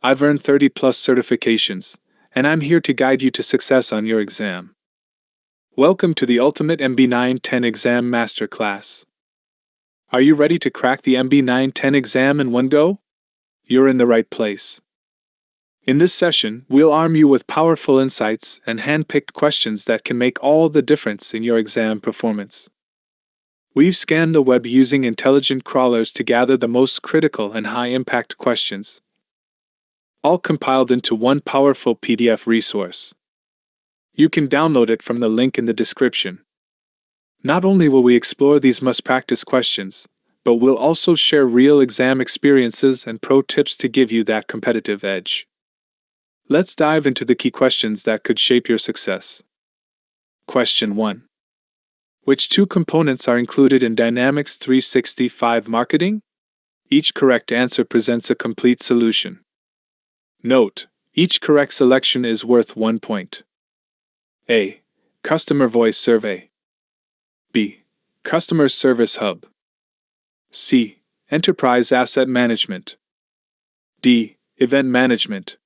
I've earned 30 plus certifications, and I'm here to guide you to success on your exam. Welcome to the Ultimate MB-910 Exam Masterclass. Are you ready to crack the MB-910 exam in one go? You're in the right place. In this session, we'll arm you with powerful insights and hand-picked questions that can make all the difference in your exam performance. We've scanned the web using intelligent crawlers to gather the most critical and high-impact questions, all compiled into one powerful PDF resource. You can download it from the link in the description. Not only will we explore these must-practice questions, but we'll also share real exam experiences and pro tips to give you that competitive edge. Let's dive into the key questions that could shape your success. Question 1. Which two components are included in Dynamics 365 marketing? Each correct answer presents a complete solution. Note, each correct selection is worth 1 point. A. Customer Voice Survey. B. Customer Service Hub. C. Enterprise Asset Management. D. Event Management.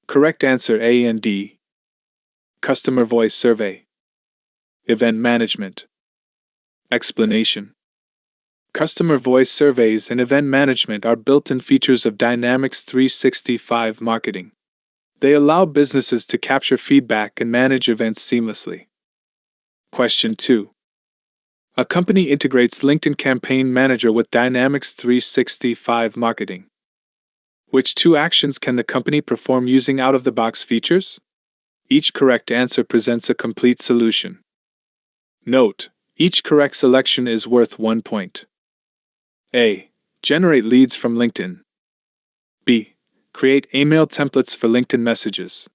Correct answer A and D. Customer Voice Survey. Event Management. Explanation. Customer voice surveys and event management are built-in features of Dynamics 365 marketing. They allow businesses to capture feedback and manage events seamlessly. Question 2. A company integrates LinkedIn Campaign Manager with Dynamics 365 marketing. Which two actions can the company perform using out-of-the-box features? Each correct answer presents a complete solution. Note, each correct selection is worth 1 point. A. Generate leads from LinkedIn. B. Create email templates for LinkedIn messages.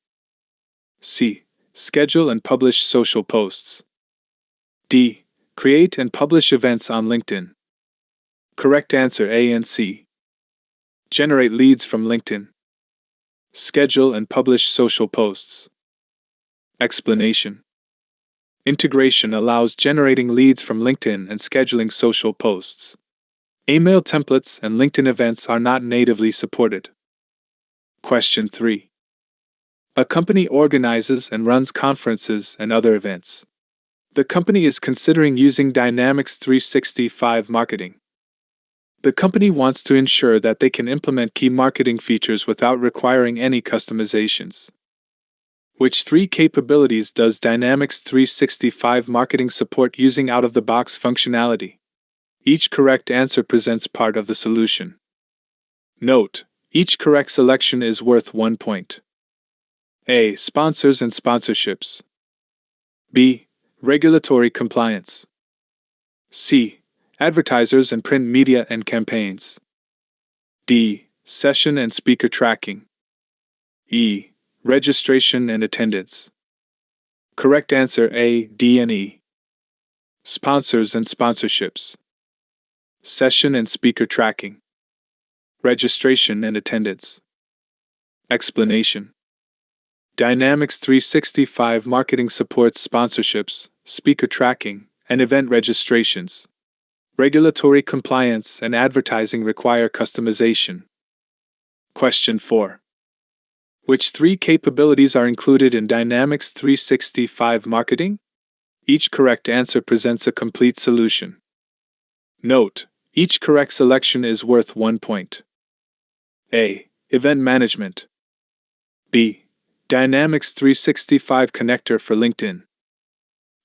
C. Schedule and publish social posts. D. Create and publish events on LinkedIn. Correct answer A and C. Generate leads from LinkedIn. Schedule and publish social posts. Explanation. Integration allows generating leads from LinkedIn and scheduling social posts. Email templates and LinkedIn events are not natively supported. Question 3. A company organizes and runs conferences and other events. The company is considering using Dynamics 365 marketing. The company wants to ensure that they can implement key marketing features without requiring any customizations. Which three capabilities does Dynamics 365 marketing support using out-of-the-box functionality? Each correct answer presents part of the solution. Note, each correct selection is worth 1 point. A. Sponsors and sponsorships. B. Regulatory compliance. C. Advertisers and print media and campaigns. D. Session and speaker tracking. E. Registration and attendance. Correct answer A, D, and E. Sponsors and sponsorships. Session and speaker tracking. Registration and attendance. Explanation. Dynamics 365 marketing supports sponsorships, speaker tracking, and event registrations. Regulatory compliance and advertising require customization. Question 4. Which three capabilities are included in Dynamics 365 marketing? Each correct answer presents a complete solution. Note, each correct selection is worth 1 point. A. Event Management. B. Dynamics 365 Connector for LinkedIn.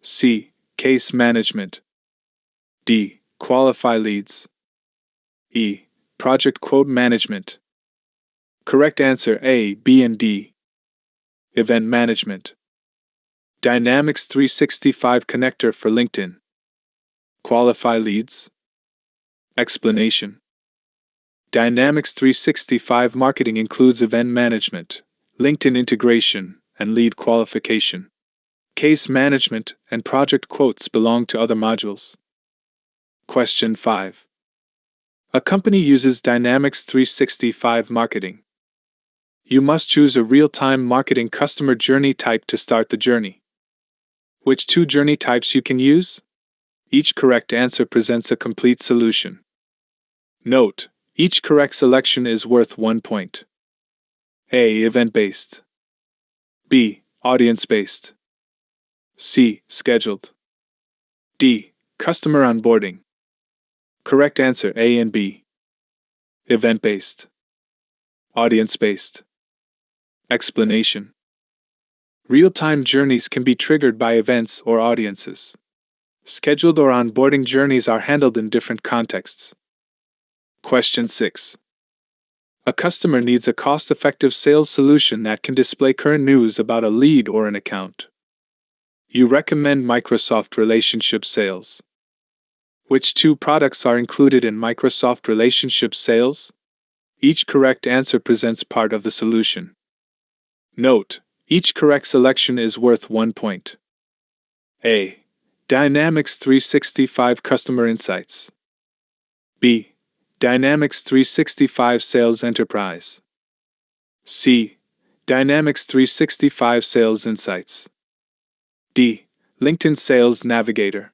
C. Case Management. D. Qualify Leads. E. Project Quote Management. Correct answer A, B, and D. Event Management. Dynamics 365 Connector for LinkedIn. Qualify Leads. Explanation. Dynamics 365 marketing includes event management, LinkedIn integration, and lead qualification. Case management and project quotes belong to other modules. Question 5. A company uses Dynamics 365 marketing. You must choose a real-time marketing customer journey type to start the journey. Which two journey types you can use? Each correct answer presents a complete solution. Note, each correct selection is worth 1 point. A. Event-based. B. Audience-based. C. Scheduled. D. Customer onboarding. Correct answer A and B. Event-based. Audience-based. Explanation. Real-time journeys can be triggered by events or audiences. Scheduled or onboarding journeys are handled in different contexts. Question 6. A customer needs a cost-effective sales solution that can display current news about a lead or an account. You recommend Microsoft Relationship Sales. Which two products are included in Microsoft Relationship Sales? Each correct answer presents part of the solution. Note: each correct selection is worth 1 point. A. Dynamics 365 Customer Insights. B. Dynamics 365 Sales Enterprise. C. Dynamics 365 Sales Insights. D. LinkedIn Sales Navigator.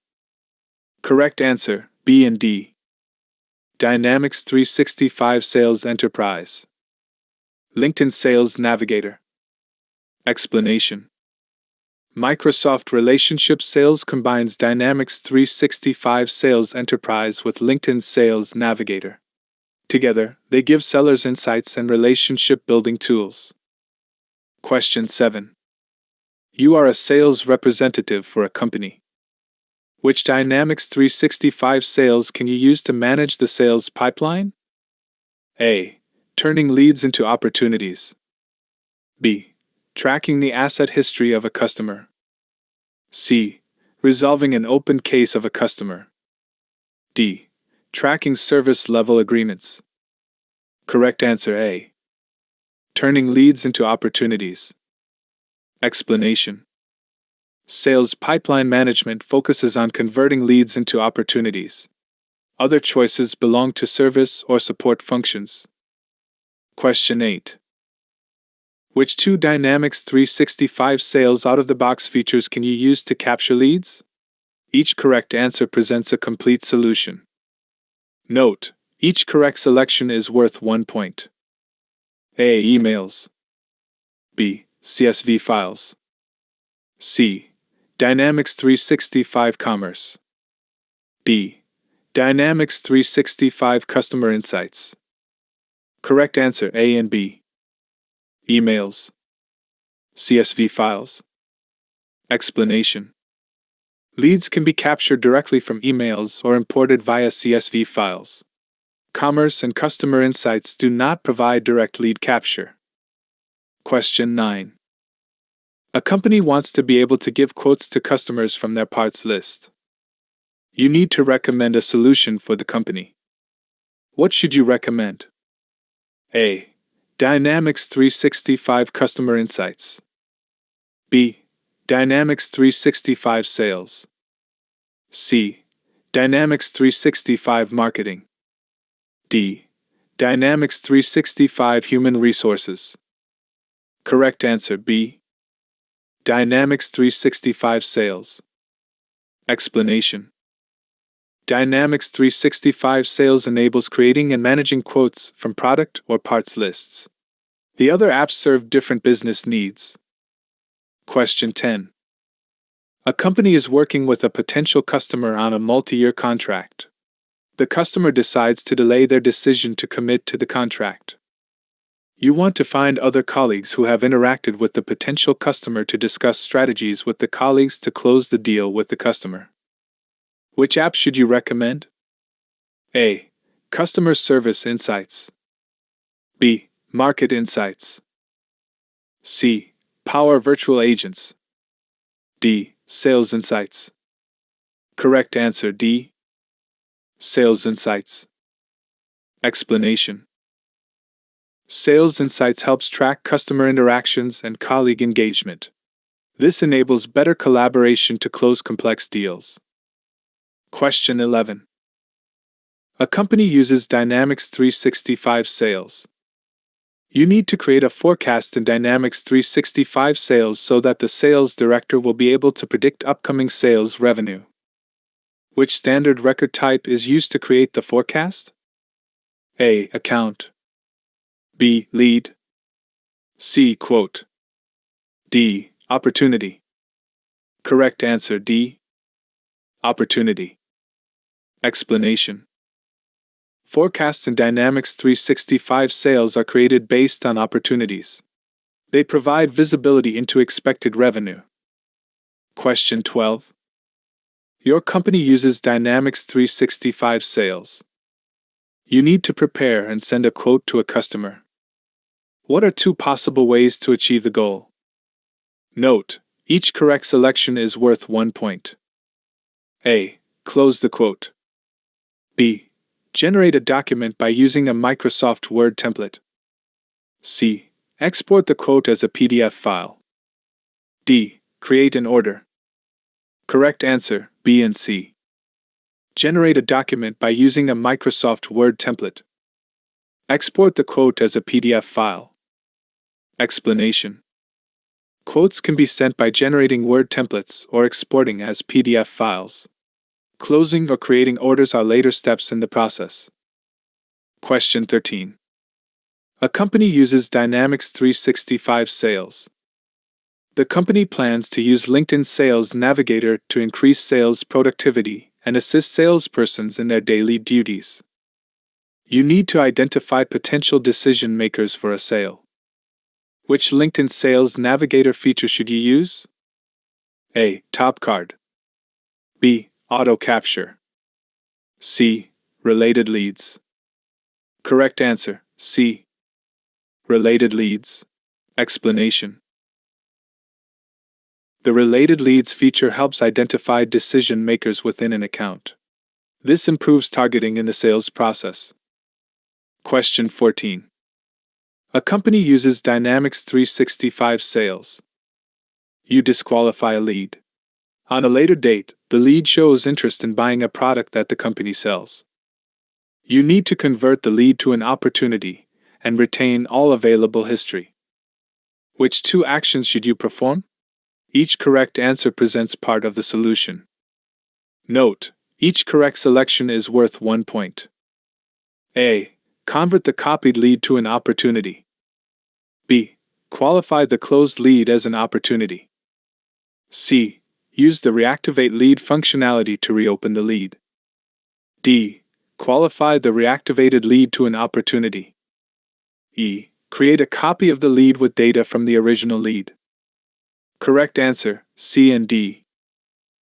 Correct answer, B and D. Dynamics 365 Sales Enterprise. LinkedIn Sales Navigator. Explanation. Microsoft Relationship Sales combines Dynamics 365 Sales Enterprise with LinkedIn Sales Navigator. Together, they give sellers insights and relationship-building tools. Question 7. You are a sales representative for a company. Which Dynamics 365 sales can you use to manage the sales pipeline? A. Turning leads into opportunities. B. Tracking the asset history of a customer. C. Resolving an open case of a customer. D. Tracking service level agreements. Correct answer A. Turning leads into opportunities. Explanation. Sales pipeline management focuses on converting leads into opportunities. Other choices belong to service or support functions. Question 8. Which two Dynamics 365 sales out-of-the-box features can you use to capture leads? Each correct answer presents a complete solution. Note: each correct selection is worth 1 point. A. Emails. B. CSV files. C. Dynamics 365 Commerce. D. Dynamics 365 Customer Insights. Correct answer A and B. Emails. CSV files. Explanation. Leads can be captured directly from emails or imported via CSV files. Commerce and Customer Insights do not provide direct lead capture. Question 9. A company wants to be able to give quotes to customers from their parts list. You need to recommend a solution for the company. What should you recommend? A. Dynamics 365 Customer Insights. B. Dynamics 365 Sales. C. Dynamics 365 Marketing. D. Dynamics 365 Human Resources. Correct answer B. Dynamics 365 Sales. Explanation. Dynamics 365 Sales enables creating and managing quotes from product or parts lists. The other apps serve different business needs. Question 10. A company is working with a potential customer on a multi-year contract. The customer decides to delay their decision to commit to the contract. You want to find other colleagues who have interacted with the potential customer to discuss strategies with the colleagues to close the deal with the customer. Which app should you recommend? A. Customer Service Insights. B. Market Insights. C. Power Virtual Agents. D. Sales Insights. Correct answer D. Sales Insights. Explanation. Sales Insights helps track customer interactions and colleague engagement. This enables better collaboration to close complex deals. Question 11. A company uses Dynamics 365 Sales. You need to create a forecast in Dynamics 365 Sales so that the sales director will be able to predict upcoming sales revenue. Which standard record type is used to create the forecast? A. Account. B. Lead. C. Quote. D. Opportunity. Correct answer D. Opportunity. Explanation. Forecasts in Dynamics 365 sales are created based on opportunities. They provide visibility into expected revenue. Question 12. Your company uses Dynamics 365 sales. You need to prepare and send a quote to a customer. What are two possible ways to achieve the goal? Note, each correct selection is worth 1 point. A. Close the quote. B. Generate a document by using a Microsoft Word template. C. Export the quote as a PDF file. D. Create an order. Correct answer, B and C. Generate a document by using a Microsoft Word template. Export the quote as a PDF file. Explanation. Quotes can be sent by generating Word templates or exporting as PDF files. Closing or creating orders are later steps in the process. Question 13. A company uses Dynamics 365 sales. The company plans to use LinkedIn Sales Navigator to increase sales productivity and assist salespersons in their daily duties. You need to identify potential decision makers for a sale. Which LinkedIn Sales Navigator feature should you use? A. Top card. B. Auto capture. C. Related leads. Correct answer, C. Related leads. Explanation. The Related Leads feature helps identify decision makers within an account. This improves targeting in the sales process. Question 14. A company uses Dynamics 365 sales. You disqualify a lead. On a later date, the lead shows interest in buying a product that the company sells. You need to convert the lead to an opportunity and retain all available history. Which two actions should you perform? Each correct answer presents part of the solution. Note, each correct selection is worth 1 point. A. Convert the copied lead to an opportunity. B. Qualify the closed lead as an opportunity. C. Use the Reactivate Lead functionality to reopen the lead. D. Qualify the reactivated lead to an opportunity. E. Create a copy of the lead with data from the original lead. Correct answer, C and D.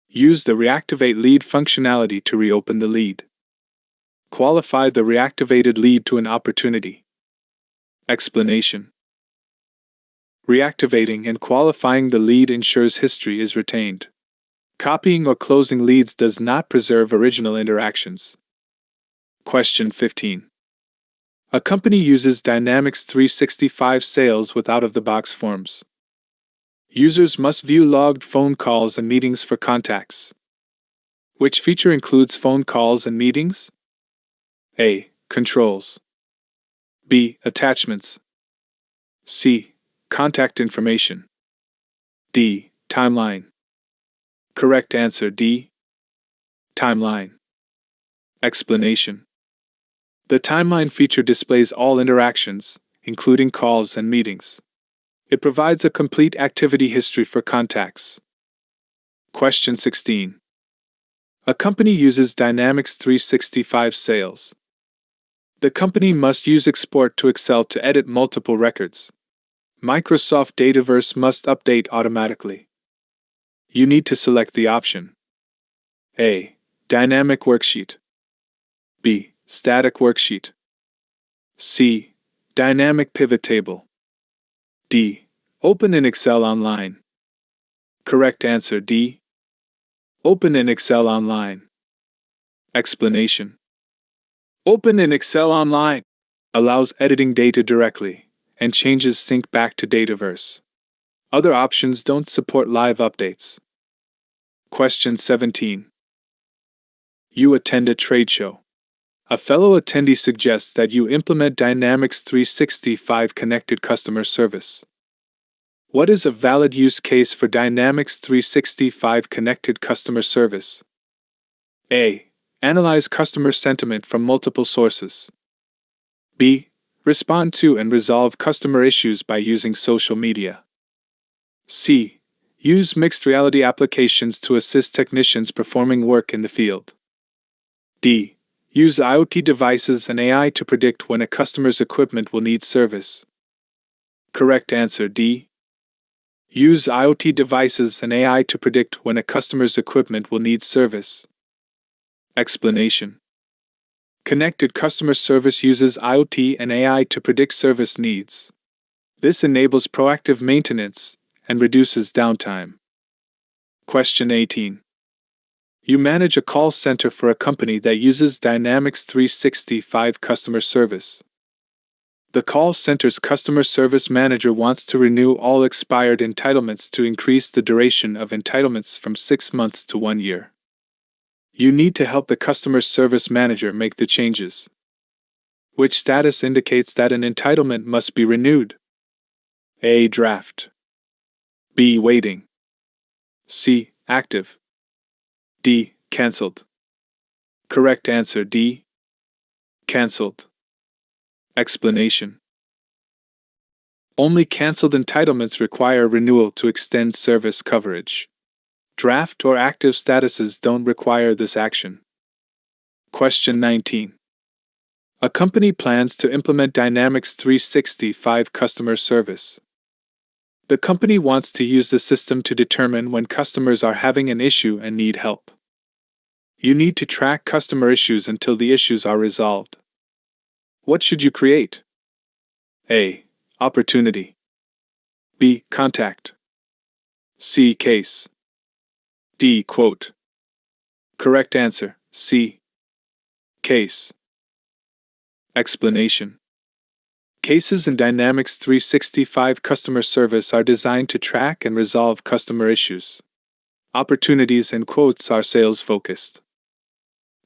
Use the Reactivate Lead functionality to reopen the lead. Qualify the reactivated lead to an opportunity. Explanation. Reactivating and qualifying the lead ensures history is retained. Copying or closing leads does not preserve original interactions. Question 15. A company uses Dynamics 365 sales with out-of-the-box forms. Users must view logged phone calls and meetings for contacts. Which feature includes phone calls and meetings? A. Controls. B. Attachments. C. Contact information. D. Timeline. Correct answer D. Timeline. Explanation. The timeline feature displays all interactions, including calls and meetings. It provides a complete activity history for contacts. Question 16. A company uses Dynamics 365 sales. The company must use Export to Excel to edit multiple records. Microsoft Dataverse must update automatically. You need to select the option. A. Dynamic worksheet. B. Static worksheet. C. Dynamic pivot table. D. Open in Excel Online. Correct answer D. Open in Excel Online. Explanation. Open in Excel Online allows editing data directly, and changes sync back to Dataverse. Other options don't support live updates. Question 17. You attend a trade show. A fellow attendee suggests that you implement Dynamics 365 Connected Customer Service. What is a valid use case for Dynamics 365 Connected Customer Service? A. Analyze customer sentiment from multiple sources. B. Respond to and resolve customer issues by using social media. C. Use mixed reality applications to assist technicians performing work in the field. D. Use IoT devices and AI to predict when a customer's equipment will need service. Correct answer D. Use IoT devices and AI to predict when a customer's equipment will need service. Explanation. Connected customer service uses IoT and AI to predict service needs. This enables proactive maintenance and reduces downtime. Question 18. You manage a call center for a company that uses Dynamics 365 customer service. The call center's customer service manager wants to renew all expired entitlements to increase the duration of entitlements from 6 months to 1 year. You need to help the customer service manager make the changes. Which status indicates that an entitlement must be renewed? A. Draft. B. Waiting. C. Active. D. Cancelled. Correct answer D. Cancelled. Explanation. Only cancelled entitlements require renewal to extend service coverage. Draft or active statuses don't require this action. Question 19. A company plans to implement Dynamics 365 customer service. The company wants to use the system to determine when customers are having an issue and need help. You need to track customer issues until the issues are resolved. What should you create? A. Opportunity. B. Contact. C. Case. D. Quote. Correct answer C. Case. Explanation. Cases in Dynamics 365 customer service are designed to track and resolve customer issues. Opportunities and quotes are sales-focused.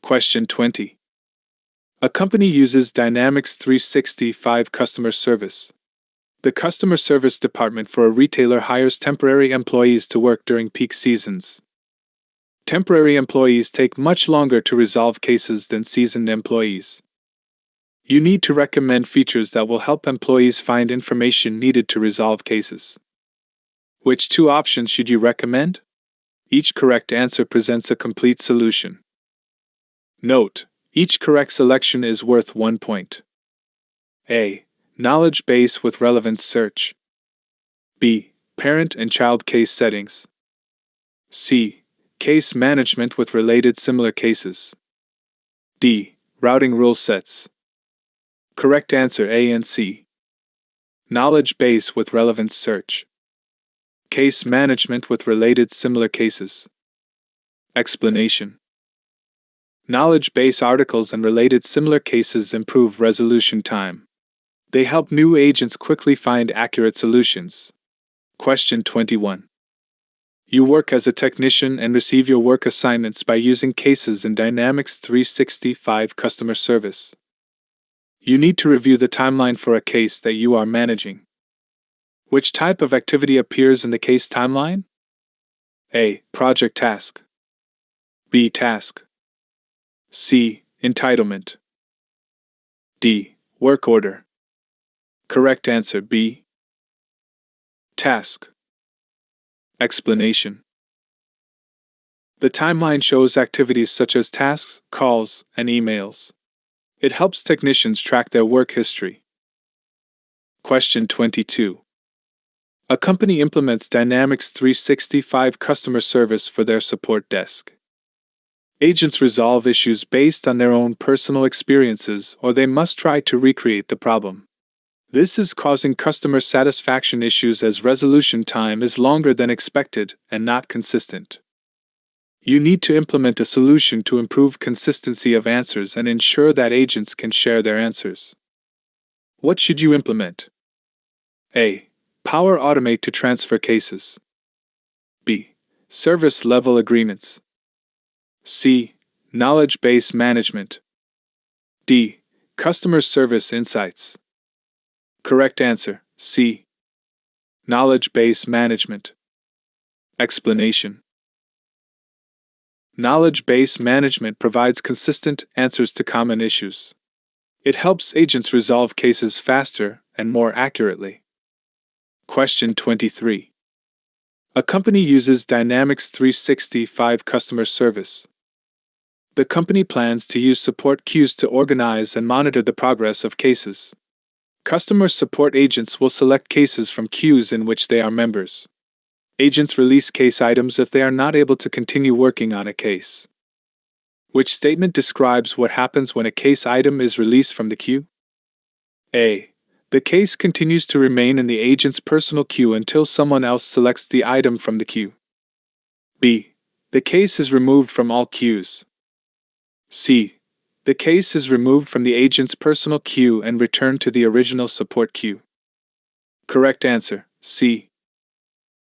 Question 20. A company uses Dynamics 365 customer service. The customer service department for a retailer hires temporary employees to work during peak seasons. Temporary employees take much longer to resolve cases than seasoned employees. You need to recommend features that will help employees find information needed to resolve cases. Which 2 options should you recommend? Each correct answer presents a complete solution. Note: each correct selection is worth 1 point. A. Knowledge base with relevance search. B. Parent and child case settings. C. Case management with related similar cases. D. Routing rule sets. Correct answer A and C. Knowledge base with relevance search. Case management with related similar cases. Explanation. Knowledge base articles and related similar cases improve resolution time. They help new agents quickly find accurate solutions. Question 21. You work as a technician and receive your work assignments by using cases in Dynamics 365 customer service. You need to review the timeline for a case that you are managing. Which type of activity appears in the case timeline? A. Project task. B. Task. C. Entitlement. D. Work order. Correct answer B. Task. Explanation. The timeline shows activities such as tasks, calls, and emails. It helps technicians track their work history. Question 22. A company implements Dynamics 365 customer service for their support desk. Agents resolve issues based on their own personal experiences, or they must try to recreate the problem. This is causing customer satisfaction issues as resolution time is longer than expected and not consistent. You need to implement a solution to improve consistency of answers and ensure that agents can share their answers. What should you implement? A. Power Automate to transfer cases. B. Service level agreements. C. Knowledge base management. D. Customer service insights. Correct answer C. Knowledge base management. Explanation. Knowledge base management provides consistent answers to common issues. It helps agents resolve cases faster and more accurately. Question 23. A company uses Dynamics 365 customer service. The company plans to use support queues to organize and monitor the progress of cases. Customer support agents will select cases from queues in which they are members. Agents release case items if they are not able to continue working on a case. Which statement describes what happens when a case item is released from the queue? A. The case continues to remain in the agent's personal queue until someone else selects the item from the queue. B. The case is removed from all queues. C. The case is removed from the agent's personal queue and returned to the original support queue. Correct answer, C.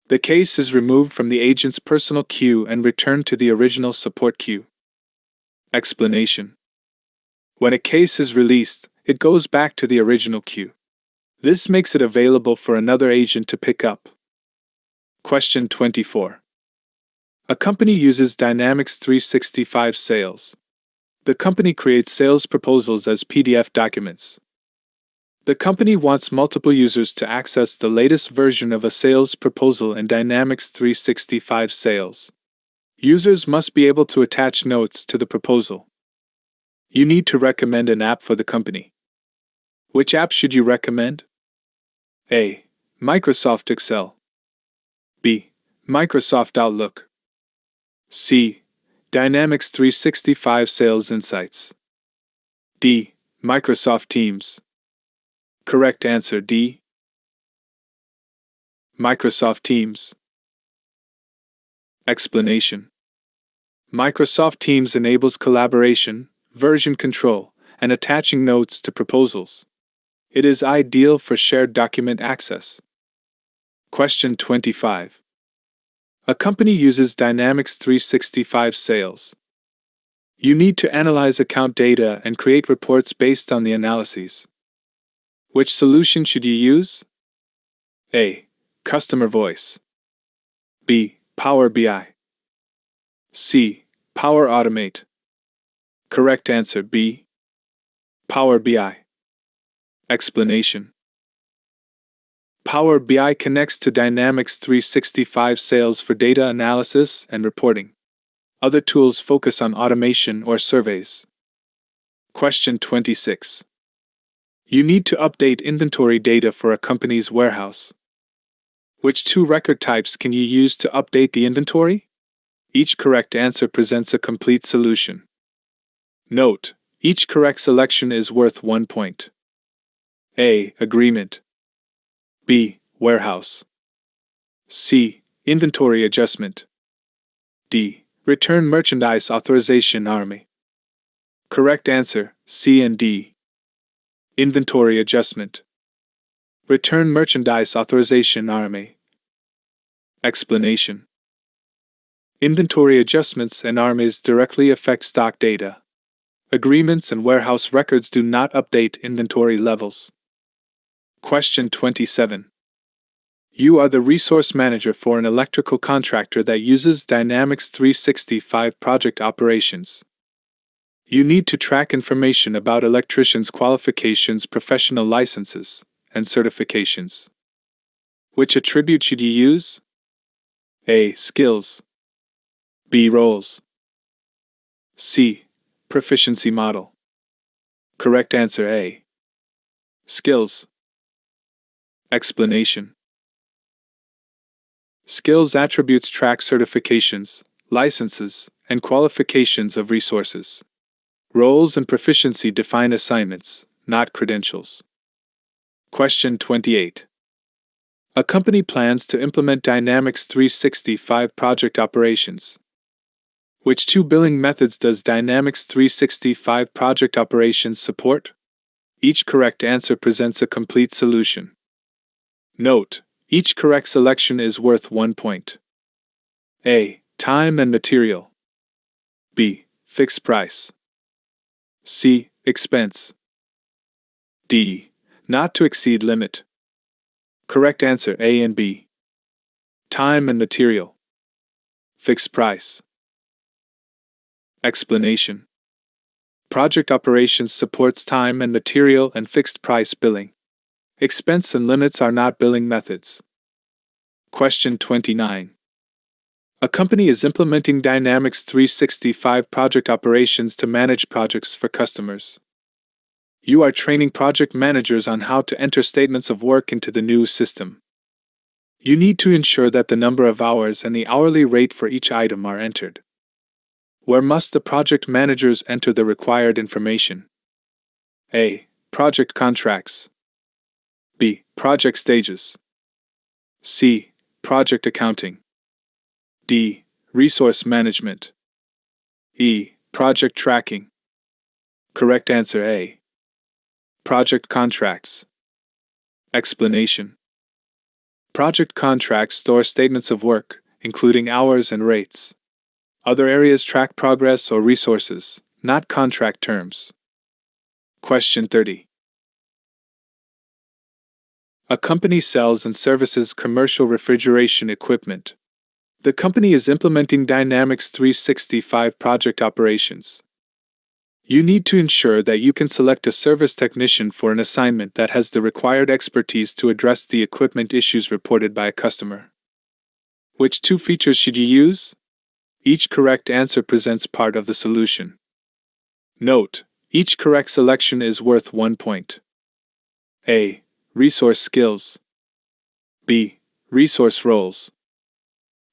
The case is removed from the agent's personal queue and returned to the original support queue. Explanation. When a case is released, it goes back to the original queue. This makes it available for another agent to pick up. Question 24. A company uses Dynamics 365 Sales. The company creates sales proposals as PDF documents. The company wants multiple users to access the latest version of a sales proposal in Dynamics 365 Sales. Users must be able to attach notes to the proposal. You need to recommend an app for the company. Which app should you recommend? A. Microsoft Excel. B. Microsoft Outlook. C. Dynamics 365 Sales Insights. D. Microsoft Teams. Correct answer D. Microsoft Teams. Explanation. Microsoft Teams enables collaboration, version control, and attaching notes to proposals. It is ideal for shared document access. Question 25. A company uses Dynamics 365 Sales. You need to analyze account data and create reports based on the analyses. Which solution should you use? A. Customer Voice. B. Power BI. C. Power Automate. Correct answer B. Power BI. Explanation. Power BI connects to Dynamics 365 Sales for data analysis and reporting. Other tools focus on automation or surveys. Question 26. You need to update inventory data for a company's warehouse. Which two record types can you use to update the inventory? Each correct answer presents a complete solution. Note, each correct selection is worth 1 point. A. Agreement. B. Warehouse. C. Inventory adjustment. D. Return merchandise authorization army. Correct answer, C and D. Inventory adjustment. Return merchandise authorization army. Explanation. Inventory adjustments and armies directly affect stock data. Agreements and warehouse records do not update inventory levels. Question 27. You are the resource manager for an electrical contractor that uses Dynamics 365 project operations. You need to track information about electricians' qualifications, professional licenses, and certifications. Which attribute should you use? A. Skills. B. Roles. C. Proficiency model. Correct answer A. Skills. Explanation. Skills attributes track certifications, licenses, and qualifications of resources. Roles and proficiency define assignments, not credentials. Question 28. A company plans to implement Dynamics 365 project operations. Which two billing methods does Dynamics 365 project operations support? Each correct answer presents a complete solution. Note, each correct selection is worth 1 point. A. Time and material. B. Fixed price. C. Expense. D. Not to exceed limit. Correct answer A and B. Time and material. Fixed price. Explanation. Project operations supports time and material and fixed price billing. Expense and limits are not billing methods. Question 29. A company is implementing Dynamics 365 project operations to manage projects for customers. You are training project managers on how to enter statements of work into the new system. You need to ensure that the number of hours and the hourly rate for each item are entered. Where must the project managers enter the required information? A. Project contracts. B. Project stages. C. Project accounting. D. Resource management. E. Project tracking. Correct answer A. Project contracts. Explanation. Project contracts store statements of work, including hours and rates. Other areas track progress or resources, not contract terms. Question 30. A company sells and services commercial refrigeration equipment. The company is implementing Dynamics 365 project operations. You need to ensure that you can select a service technician for an assignment that has the required expertise to address the equipment issues reported by a customer. Which two features should you use? Each correct answer presents part of the solution. Note, each correct selection is worth 1 point. A. Resource skills. B. Resource roles.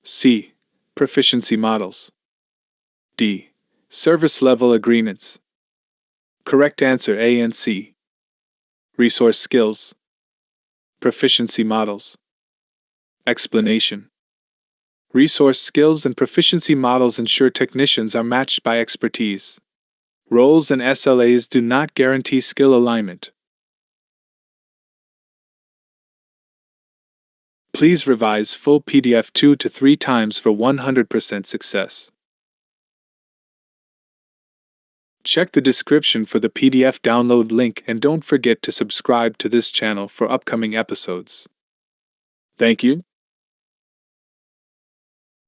C. Proficiency models. D. Service level agreements. Correct answer A and C. Resource skills. Proficiency models. Explanation. Resource skills and proficiency models ensure technicians are matched by expertise. Roles and SLAs do not guarantee skill alignment. Please revise full PDF 2 to 3 times for 100% success. Check the description for the PDF download link and don't forget to subscribe to this channel for upcoming episodes. Thank you.